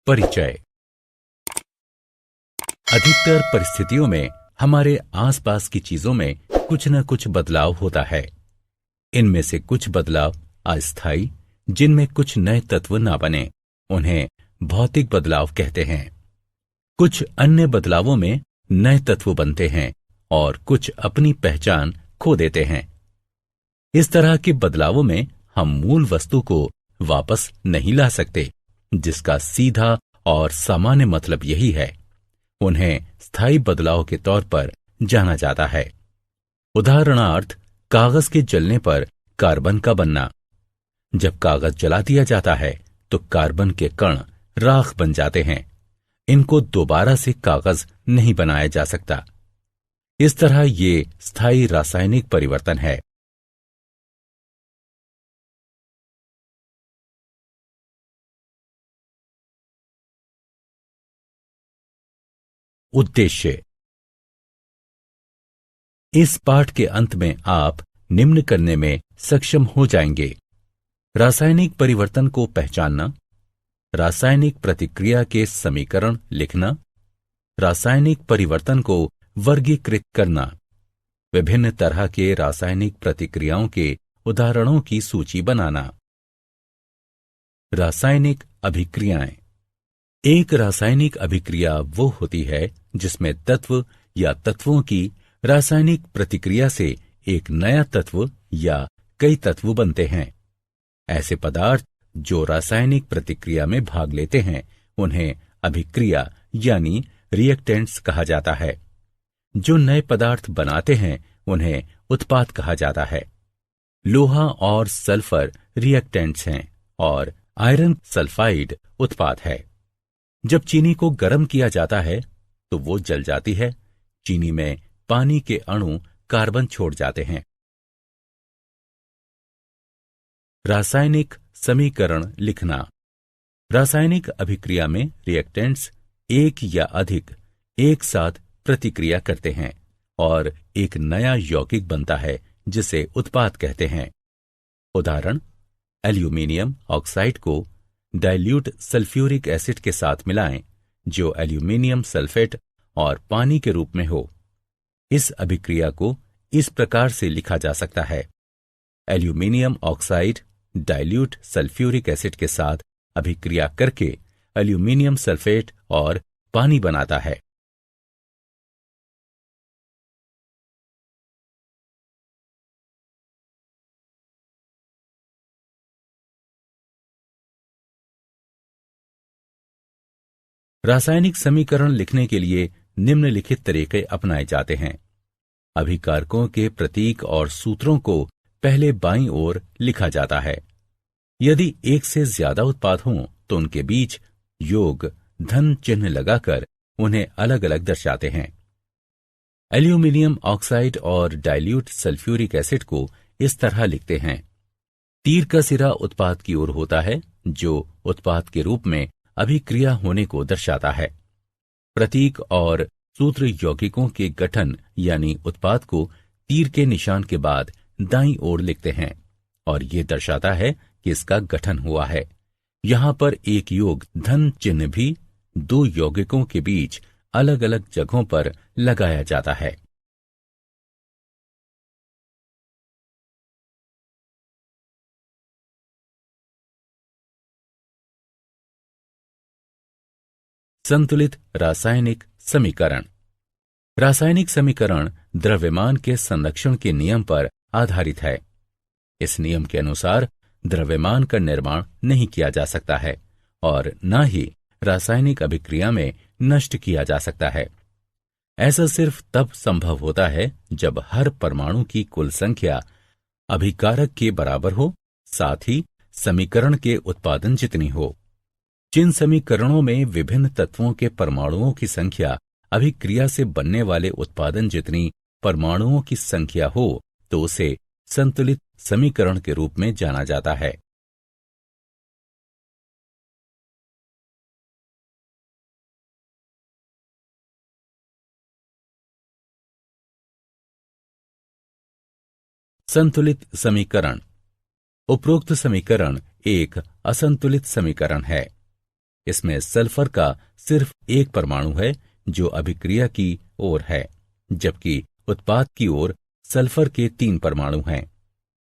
परिचय। अधिकतर परिस्थितियों में हमारे आसपास की चीजों में कुछ न कुछ बदलाव होता है। इनमें से कुछ बदलाव अस्थायी, जिनमें कुछ नए तत्व ना बने, उन्हें भौतिक बदलाव कहते हैं। कुछ अन्य बदलावों में नए तत्व बनते हैं और कुछ अपनी पहचान खो देते हैं। इस तरह के बदलावों में हम मूल वस्तु को वापस नहीं ला सकते, जिसका सीधा और सामान्य मतलब यही है। उन्हें स्थायी बदलाव के तौर पर जाना जाता है। उदाहरणार्थ, कागज के जलने पर कार्बन का बनना। जब कागज जला दिया जाता है तो कार्बन के कण राख बन जाते हैं। इनको दोबारा से कागज नहीं बनाया जा सकता। इस तरह ये स्थायी रासायनिक परिवर्तन है। उद्देश्य। इस पाठ के अंत में आप निम्न करने में सक्षम हो जाएंगे: रासायनिक परिवर्तन को पहचानना, रासायनिक प्रतिक्रिया के समीकरण लिखना, रासायनिक परिवर्तन को वर्गीकृत करना, विभिन्न तरह के रासायनिक प्रतिक्रियाओं के उदाहरणों की सूची बनाना। रासायनिक अभिक्रियाएं। एक रासायनिक अभिक्रिया वो होती है जिसमें तत्व या तत्वों की रासायनिक प्रतिक्रिया से एक नया तत्व या कई तत्व बनते हैं। ऐसे पदार्थ जो रासायनिक प्रतिक्रिया में भाग लेते हैं उन्हें अभिक्रिया यानी रिएक्टेंट्स कहा जाता है। जो नए पदार्थ बनाते हैं उन्हें उत्पाद कहा जाता है। लोहा और सल्फर रिएक्टेंट्स हैं और आयरन सल्फाइड उत्पाद है। जब चीनी को गर्म किया जाता है तो वो जल जाती है। चीनी में पानी के अणु कार्बन छोड़ जाते हैं। रासायनिक समीकरण लिखना। रासायनिक अभिक्रिया में रिएक्टेंट्स एक या अधिक एक साथ प्रतिक्रिया करते हैं और एक नया यौगिक बनता है जिसे उत्पाद कहते हैं। उदाहरण: एल्यूमीनियम ऑक्साइड को डाइल्यूट सल्फ्यूरिक एसिड के साथ मिलाएं, जो एल्यूमीनियम सल्फेट और पानी के रूप में हो। इस अभिक्रिया को इस प्रकार से लिखा जा सकता है: aluminium oxide dilute sulphuric acid के साथ अभिक्रिया करके एल्यूमीनियम सल्फेट और पानी बनाता है। रासायनिक समीकरण लिखने के लिए निम्नलिखित तरीके अपनाए जाते हैं। अभिकारकों के प्रतीक और सूत्रों को पहले बाईं ओर लिखा जाता है। यदि एक से ज्यादा उत्पाद हों तो उनके बीच योग धन चिन्ह लगाकर उन्हें अलग अलग दर्शाते हैं। एल्यूमीनियम ऑक्साइड और डाइल्यूट सल्फ्यूरिक एसिड को इस तरह लिखते हैं। तीर का सिरा उत्पाद की ओर होता है, जो उत्पाद के रूप में अभिक्रिया होने को दर्शाता है। प्रतीक और सूत्र यौगिकों के गठन यानी उत्पाद को तीर के निशान के बाद दाईं ओर लिखते हैं और ये दर्शाता है कि इसका गठन हुआ है। यहां पर एक योग धन चिन्ह भी दो यौगिकों के बीच अलग अलग जगहों पर लगाया जाता है। संतुलित रासायनिक समीकरण। रासायनिक समीकरण द्रव्यमान के संरक्षण के नियम पर आधारित है। इस नियम के अनुसार द्रव्यमान का निर्माण नहीं किया जा सकता है और न ही रासायनिक अभिक्रिया में नष्ट किया जा सकता है। ऐसा सिर्फ तब संभव होता है जब हर परमाणु की कुल संख्या अभिकारक के बराबर हो, साथ ही समीकरण के उत्पादन जितनी हो। जिन समीकरणों में विभिन्न तत्वों के परमाणुओं की संख्या अभिक्रिया से बनने वाले उत्पादन जितनी परमाणुओं की संख्या हो तो उसे संतुलित समीकरण के रूप में जाना जाता है। संतुलित समीकरण। उपरोक्त समीकरण एक असंतुलित समीकरण है। इसमें सल्फर का सिर्फ एक परमाणु है जो अभिक्रिया की ओर है, जबकि उत्पाद की ओर सल्फर के 3 परमाणु हैं।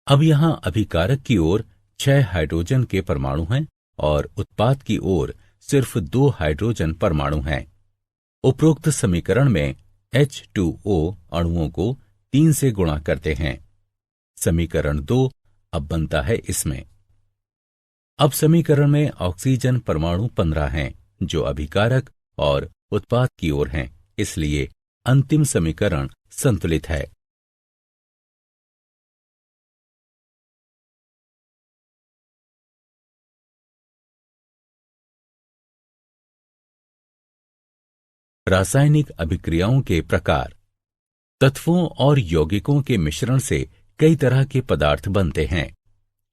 अब यहां अभिकारक की ओर 6 हाइड्रोजन के परमाणु हैं और उत्पाद की ओर सिर्फ 2 हाइड्रोजन परमाणु हैं। उपरोक्त समीकरण में H2O अणुओं को 3 से गुणा करते हैं। समीकरण 2 अब बनता है इसमें। अब समीकरण में ऑक्सीजन परमाणु 15 हैं जो अभिकारक और उत्पाद की ओर हैं, इसलिए अंतिम समीकरण संतुलित है। रासायनिक अभिक्रियाओं के प्रकार। तत्वों और यौगिकों के मिश्रण से कई तरह के पदार्थ बनते हैं।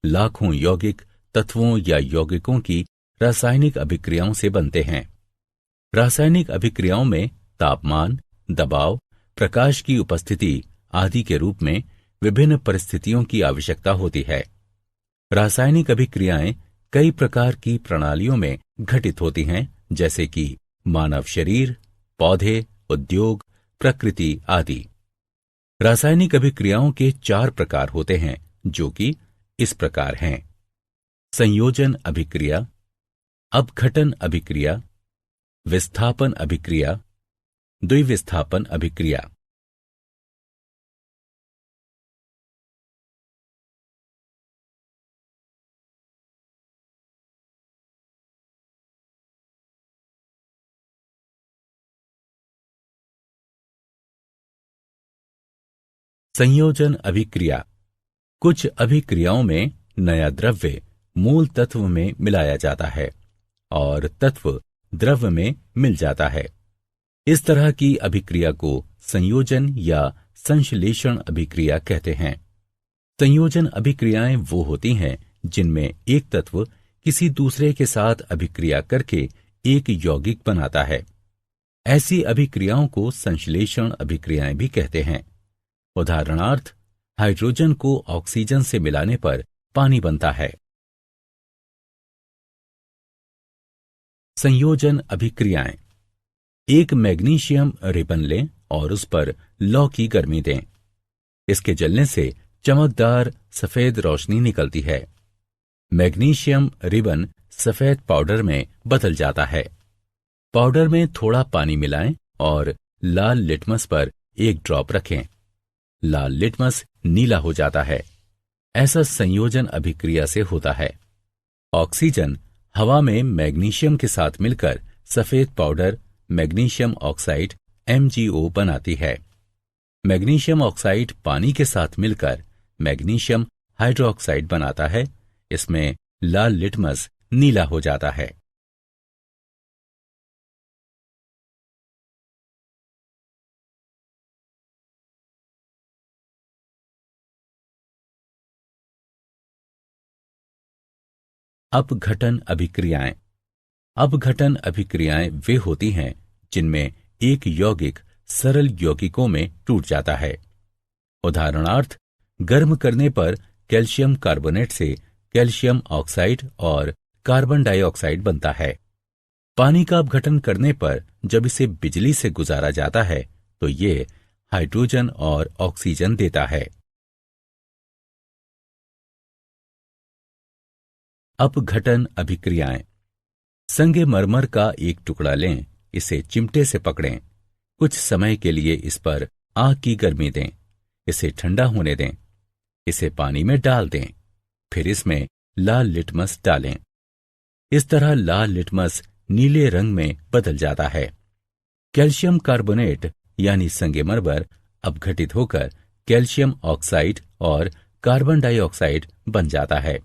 लाखों यौगिक तत्वों या यौगिकों की रासायनिक अभिक्रियाओं से बनते हैं। रासायनिक अभिक्रियाओं में तापमान, दबाव, प्रकाश की उपस्थिति आदि के रूप में विभिन्न परिस्थितियों की आवश्यकता होती है। रासायनिक अभिक्रियाएं कई प्रकार की प्रणालियों में घटित होती हैं, जैसे कि मानव शरीर, पौधे, उद्योग, प्रकृति आदि। रासायनिक अभिक्रियाओं के 4 प्रकार होते हैं, जो कि इस प्रकार हैं: संयोजन अभिक्रिया, अपघटन अभिक्रिया, विस्थापन अभिक्रिया, द्विविस्थापन अभिक्रिया। संयोजन अभिक्रिया। कुछ अभिक्रियाओं में नया द्रव्य मूल तत्व में मिलाया जाता है और तत्व द्रव्य में मिल जाता है। इस तरह की अभिक्रिया को संयोजन या संश्लेषण अभिक्रिया कहते हैं। संयोजन अभिक्रियाएं वो होती हैं जिनमें एक तत्व किसी दूसरे के साथ अभिक्रिया करके एक यौगिक बनाता है। ऐसी अभिक्रियाओं को संश्लेषण अभिक्रियाएं भी कहते हैं। उदाहरणार्थ, हाइड्रोजन को ऑक्सीजन से मिलाने पर पानी बनता है। संयोजन अभिक्रियाएं। एक मैग्नीशियम रिबन लें और उस पर लौ की गर्मी दें। इसके जलने से चमकदार सफेद रोशनी निकलती है। मैग्नीशियम रिबन सफेद पाउडर में बदल जाता है। पाउडर में थोड़ा पानी मिलाएं और लाल लिटमस पर एक ड्रॉप रखें। लाल लिटमस नीला हो जाता है। ऐसा संयोजन अभिक्रिया से होता है। ऑक्सीजन हवा में मैग्नीशियम के साथ मिलकर सफेद पाउडर मैग्नीशियम ऑक्साइड MgO बनाती है। मैग्नीशियम ऑक्साइड पानी के साथ मिलकर मैग्नीशियम हाइड्रोक्साइड बनाता है। इसमें लाल लिटमस नीला हो जाता है। अपघटन अभिक्रियाएं। अपघटन अभिक्रियाएं वे होती हैं जिनमें एक यौगिक सरल यौगिकों में टूट जाता है। उदाहरणार्थ, गर्म करने पर कैल्शियम कार्बोनेट से कैल्शियम ऑक्साइड और कार्बन डाइऑक्साइड बनता है। पानी का अपघटन करने पर जब इसे बिजली से गुजारा जाता है तो ये हाइड्रोजन और ऑक्सीजन देता है। अपघटन अभिक्रियाएं। संगमरमर का एक टुकड़ा लें, इसे चिमटे से पकड़ें, कुछ समय के लिए इस पर आग की गर्मी दें, इसे ठंडा होने दें, इसे पानी में डाल दें, फिर इसमें लाल लिटमस डालें। इस तरह लाल लिटमस नीले रंग में बदल जाता है। कैल्शियम कार्बोनेट यानी संगमरमर अपघटित होकर कैल्शियम ऑक्साइड और कार्बन डाइऑक्साइड बन जाता है।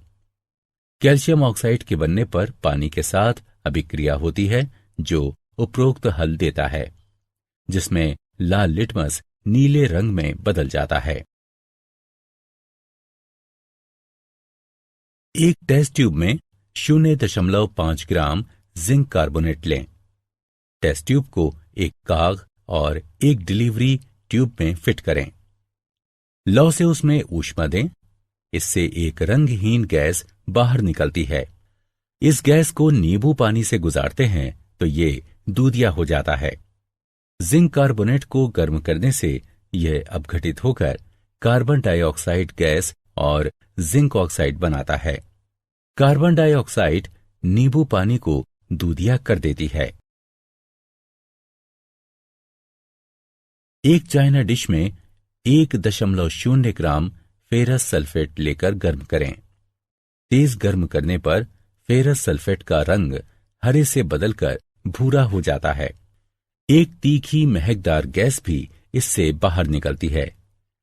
कैल्शियम ऑक्साइड के बनने पर पानी के साथ अभिक्रिया होती है जो उपरोक्त हल देता है, जिसमें लाल लिटमस नीले रंग में बदल जाता है। एक टेस्ट ट्यूब में 0.5 ग्राम जिंक कार्बोनेट लें। टेस्ट ट्यूब को एक काग और एक डिलीवरी ट्यूब में फिट करें। लौ से उसमें ऊष्मा दें, इससे एक रंगहीन गैस बाहर निकलती है। इस गैस को नींबू पानी से गुजारते हैं तो ये दूधिया हो जाता है। जिंक कार्बोनेट को गर्म करने से यह अपघटित होकर कार्बन डाइऑक्साइड गैस और जिंक ऑक्साइड बनाता है। कार्बन डाइऑक्साइड नींबू पानी को दूधिया कर देती है। एक चाइना डिश में 1.0 ग्राम फेरस सल्फेट लेकर गर्म करें। तेज गर्म करने पर फेरस सल्फेट का रंग हरे से बदलकर भूरा हो जाता है। एक तीखी महकदार गैस भी इससे बाहर निकलती है।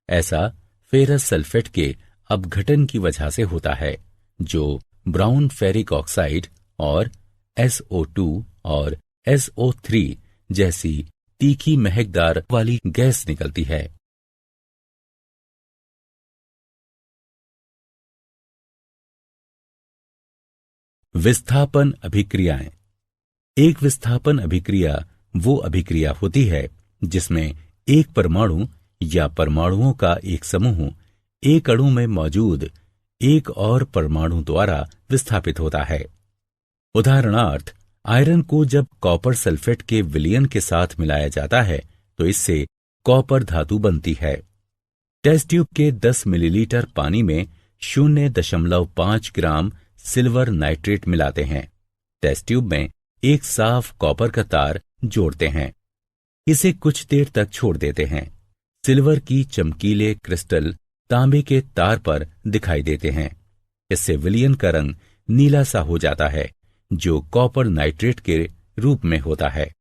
ऐसा फेरस सल्फेट के अपघटन की वजह से होता है, जो ब्राउन फेरिक ऑक्साइड और SO2 और SO3 जैसी तीखी महकदार वाली गैस निकलती है। विस्थापन अभिक्रियाएं। एक विस्थापन अभिक्रिया वो अभिक्रिया होती है जिसमें एक परमाणु या परमाणुओं का एक समूह एक अणु में मौजूद एक और परमाणु द्वारा विस्थापित होता है। उदाहरणार्थ, आयरन को जब कॉपर सल्फेट के विलयन के साथ मिलाया जाता है तो इससे कॉपर धातु बनती है। टेस्ट ट्यूब के 10 मिलीलीटर पानी में 0.5 ग्राम सिल्वर नाइट्रेट मिलाते हैं। टेस्ट ट्यूब में एक साफ कॉपर का तार जोड़ते हैं। इसे कुछ देर तक छोड़ देते हैं। सिल्वर की चमकीले क्रिस्टल तांबे के तार पर दिखाई देते हैं। इससे विलयन का रंग नीला सा हो जाता है, जो कॉपर नाइट्रेट के रूप में होता है।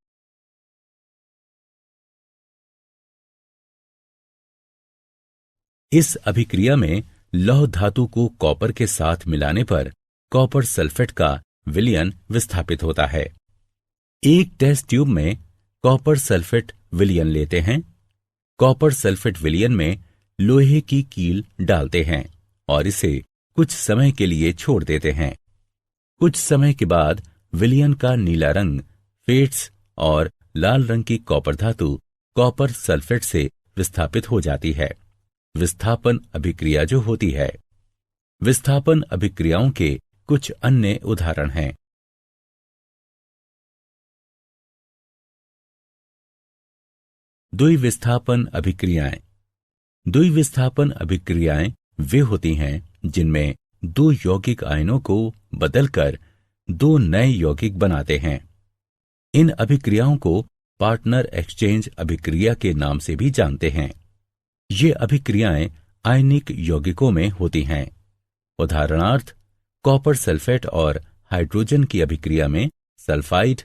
इस अभिक्रिया में लौह धातु को कॉपर के साथ मिलाने पर कॉपर सल्फेट का विलयन विस्थापित होता है। एक टेस्ट ट्यूब में कॉपर सल्फेट विलयन लेते हैं। कॉपर सल्फेट विलयन में लोहे की कील डालते हैं और इसे कुछ समय के लिए छोड़ देते हैं। कुछ समय के बाद विलयन का नीला रंग फेट्स और लाल रंग की कॉपर धातु कॉपर सल्फेट से विस्थापित हो जाती है। विस्थापन अभिक्रिया जो होती है। विस्थापन अभिक्रियाओं के कुछ अन्य उदाहरण हैं। द्विविस्थापन अभिक्रियाएं। द्विविस्थापन अभिक्रियाएं वे होती हैं जिनमें दो यौगिक आयनों को बदलकर दो नए यौगिक बनाते हैं। इन अभिक्रियाओं को पार्टनर एक्सचेंज अभिक्रिया के नाम से भी जानते हैं। ये अभिक्रियाएं आयनिक यौगिकों में होती हैं। उदाहरणार्थ, कॉपर सल्फेट और हाइड्रोजन की अभिक्रिया में सल्फाइड,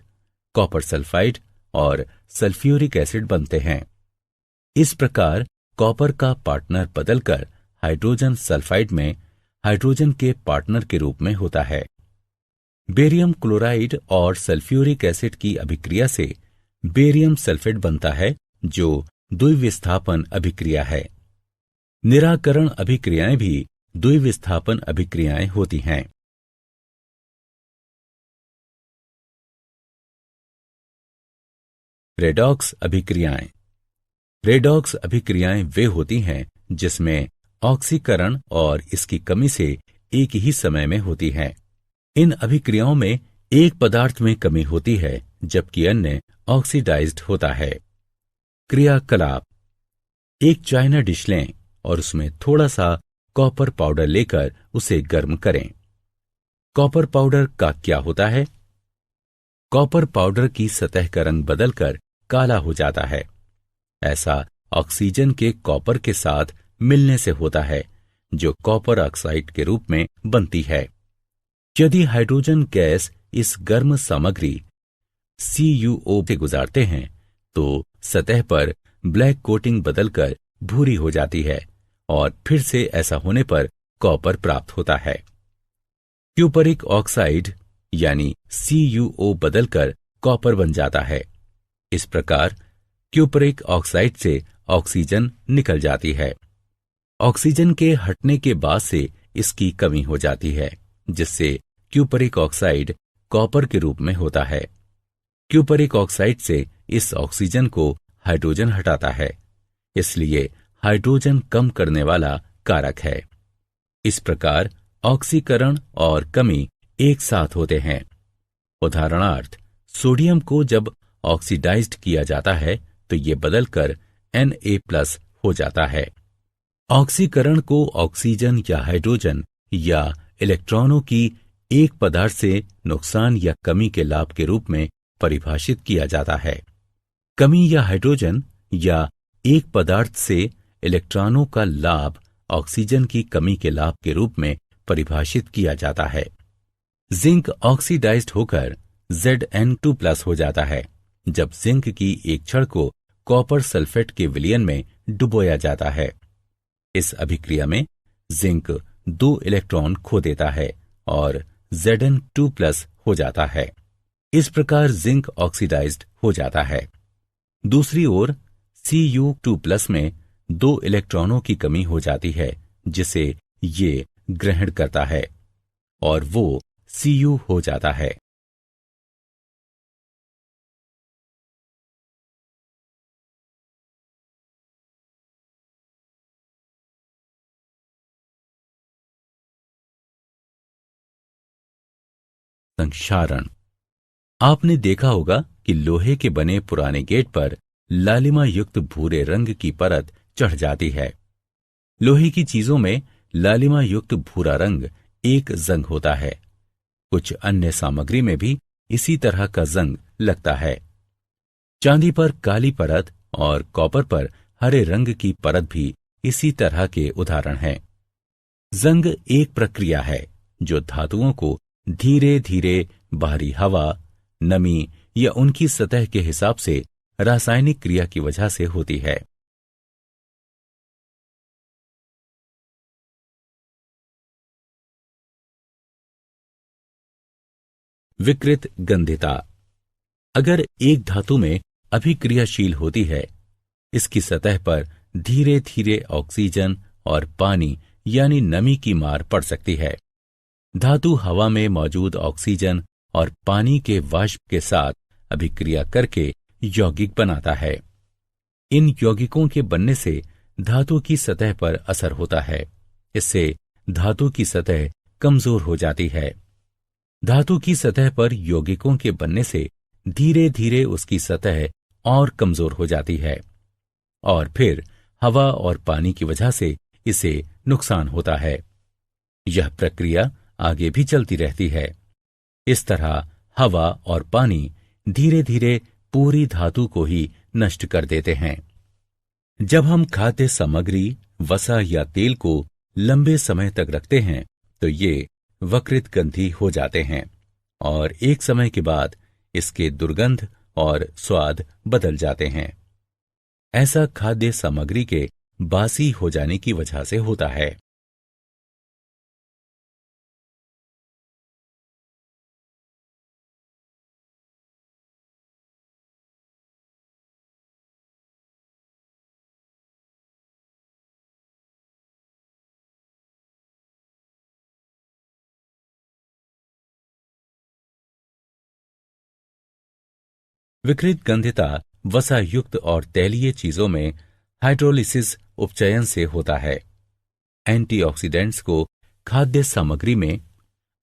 कॉपर सल्फाइड और सल्फ्यूरिक एसिड बनते हैं। इस प्रकार कॉपर का पार्टनर बदलकर हाइड्रोजन सल्फाइड में हाइड्रोजन के पार्टनर के रूप में होता है। बेरियम क्लोराइड और सल्फ्यूरिक एसिड की अभिक्रिया से बेरियम सल्फेट बनता है, जो द्विविस्थापन अभिक्रिया है। निराकरण अभिक्रियाएं भी द्विविस्थापन अभिक्रियाएं होती हैं। रेडॉक्स अभिक्रियाएं। रेडॉक्स अभिक्रियाएं वे होती हैं जिसमें ऑक्सीकरण और इसकी कमी से एक ही समय में होती हैं। इन अभिक्रियाओं में एक पदार्थ में कमी होती है जबकि अन्य ऑक्सीडाइज्ड होता है। क्रियाकलाप। एक चाइना डिश लें और उसमें थोड़ा सा कॉपर पाउडर लेकर उसे गर्म करें। कॉपर पाउडर का क्या होता है? कॉपर पाउडर की सतह का रंग बदलकर काला हो जाता है। ऐसा ऑक्सीजन के कॉपर के साथ मिलने से होता है, जो कॉपर ऑक्साइड के रूप में बनती है। यदि हाइड्रोजन गैस इस गर्म सामग्री CuO से गुजारते हैं तो सतह पर ब्लैक कोटिंग बदलकर भूरी हो जाती है और फिर से ऐसा होने पर कॉपर प्राप्त होता है। क्यूपरिक ऑक्साइड यानी CuO बदलकर कॉपर बन जाता है। इस प्रकार क्यूपरिक ऑक्साइड से ऑक्सीजन निकल जाती है। ऑक्सीजन के हटने के बाद से इसकी कमी हो जाती है, जिससे क्यूपरिक ऑक्साइड कॉपर के रूप में होता है। क्यूपरिक ऑक्साइड से इस ऑक्सीजन को हाइड्रोजन हटाता है, इसलिए हाइड्रोजन कम करने वाला कारक है। इस प्रकार ऑक्सीकरण और कमी एक साथ होते हैं। उदाहरणार्थ, सोडियम को जब ऑक्सीडाइज्ड किया जाता है तो ये बदलकर Na+ हो जाता है। ऑक्सीकरण को ऑक्सीजन या हाइड्रोजन या इलेक्ट्रॉनों की एक पदार्थ से नुकसान या कमी के लाभ के रूप में परिभाषित किया जाता है। कमी या हाइड्रोजन या एक पदार्थ से इलेक्ट्रॉनों का लाभ ऑक्सीजन की कमी के लाभ के रूप में परिभाषित किया जाता है। जिंक ऑक्सीडाइज्ड होकर Zn2+ हो जाता है जब जिंक की एक छड़ को कॉपर सल्फेट के विलयन में डुबोया जाता है। इस अभिक्रिया में जिंक 2 इलेक्ट्रॉन खो देता है और Zn2+ हो जाता है। इस प्रकार जिंक ऑक्सीडाइज्ड हो जाता है। दूसरी ओर Cu2+ में 2 इलेक्ट्रॉनों की कमी हो जाती है जिसे ये ग्रहण करता है और वो Cu हो जाता है। संक्षारण। आपने देखा होगा कि लोहे के बने पुराने गेट पर लालिमा युक्त भूरे रंग की परत चढ़ जाती है। लोहे की चीजों में लालिमा युक्त भूरा रंग एक जंग होता है। कुछ अन्य सामग्री में भी इसी तरह का जंग लगता है। चांदी पर काली परत और कॉपर पर हरे रंग की परत भी इसी तरह के उदाहरण हैं। जंग एक प्रक्रिया है जो धातुओं को धीरे धीरे बाहरी हवा, नमी या उनकी सतह के हिसाब से रासायनिक क्रिया की वजह से होती है। विकृत गंधिता। अगर एक धातु में अभिक्रियाशील होती है, इसकी सतह पर धीरे धीरे ऑक्सीजन और पानी यानी नमी की मार पड़ सकती है। धातु हवा में मौजूद ऑक्सीजन और पानी के वाष्प के साथ अभिक्रिया करके यौगिक बनाता है। इन यौगिकों के बनने से धातु की सतह पर असर होता है। इससे धातु की सतह कमजोर हो जाती है। धातु की सतह पर यौगिकों के बनने से धीरे धीरे उसकी सतह और कमजोर हो जाती है और फिर हवा और पानी की वजह से इसे नुकसान होता है। यह प्रक्रिया आगे भी चलती रहती है। इस तरह हवा और पानी धीरे धीरे पूरी धातु को ही नष्ट कर देते हैं। जब हम खाद्य सामग्री, वसा या तेल को लंबे समय तक रखते हैं तो ये वकृत गंधी हो जाते हैं और एक समय के बाद इसके दुर्गंध और स्वाद बदल जाते हैं। ऐसा खाद्य सामग्री के बासी हो जाने की वजह से होता है। विकृत गंधिता वसा युक्त और तैलीय चीजों में हाइड्रोलिसिस उपचयन से होता है। एंटीऑक्सीडेंट्स को खाद्य सामग्री में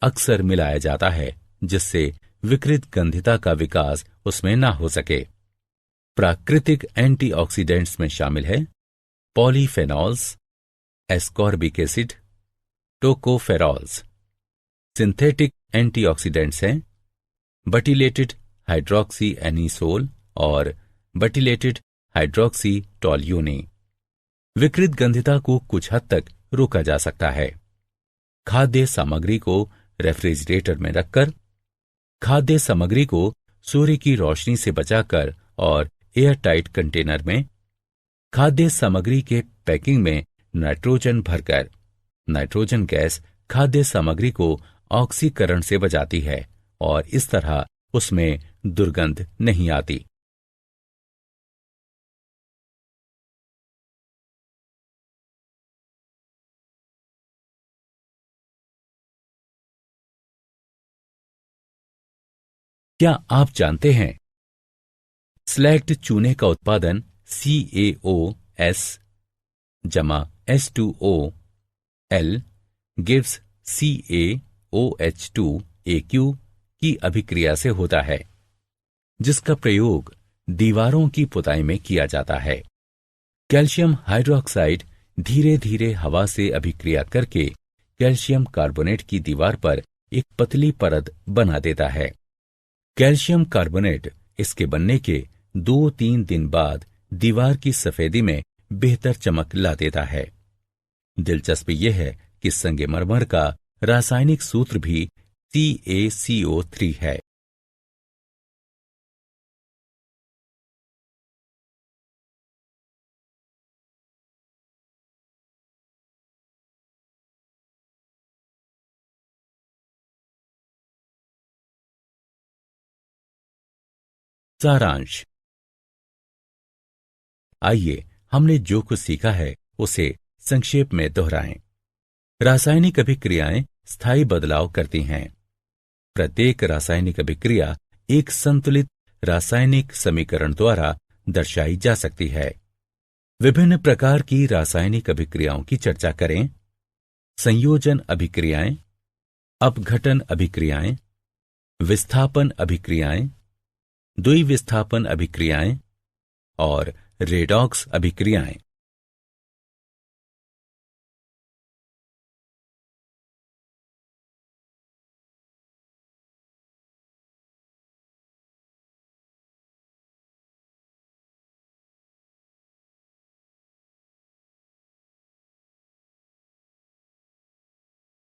अक्सर मिलाया जाता है जिससे विकृत गंधिता का विकास उसमें ना हो सके। प्राकृतिक एंटीऑक्सीडेंट्स में शामिल है polyphenols, ascorbic acid, tocopherols. Synthetic antioxidants हैं बटिलेटेड हाइड्रोक्सी एनिसोल और बटिलेटेड हाइड्रोक्सी टोल्यूनी। विकृत गंधिता को कुछ हद तक रोका जा सकता है। खाद्य सामग्री को रेफ्रिजरेटर में रखकर, खाद्य सामग्री को सूर्य की रोशनी से बचाकर और एयरटाइट कंटेनर में, खाद्य सामग्री के पैकिंग में नाइट्रोजन भरकर। नाइट्रोजन गैस खाद्य सामग्री को ऑक्सीकरण से बचाती है और इस तरह उसमें दुर्गंध नहीं आती। क्या आप जानते हैं स्लैग्ड चूने का उत्पादन CaOS जमा H2O L gives CaOH2 AQ की अभिक्रिया से होता है, जिसका प्रयोग दीवारों की पुताई में किया जाता है। कैल्शियम हाइड्रोक्साइड धीरे धीरे हवा से अभिक्रिया करके कैल्शियम कार्बोनेट की दीवार पर एक पतली परत बना देता है। कैल्शियम कार्बोनेट इसके बनने के 2-3 दिन बाद दीवार की सफेदी में बेहतर चमक ला देता है। दिलचस्प यह है कि संगमरमर का रासायनिक सूत्र भी CaCO3 है। सारांश। आइए हमने जो कुछ सीखा है उसे संक्षेप में दोहराएं। रासायनिक अभिक्रियाएं स्थायी बदलाव करती हैं। प्रत्येक रासायनिक अभिक्रिया एक संतुलित रासायनिक समीकरण द्वारा दर्शाई जा सकती है। विभिन्न प्रकार की रासायनिक अभिक्रियाओं की चर्चा करें। संयोजन अभिक्रियाएं, अपघटन अभिक्रियाएं, विस्थापन अभिक्रियाएं, द्विविस्थापन अभिक्रियाएं और रेडॉक्स अभिक्रियाएं।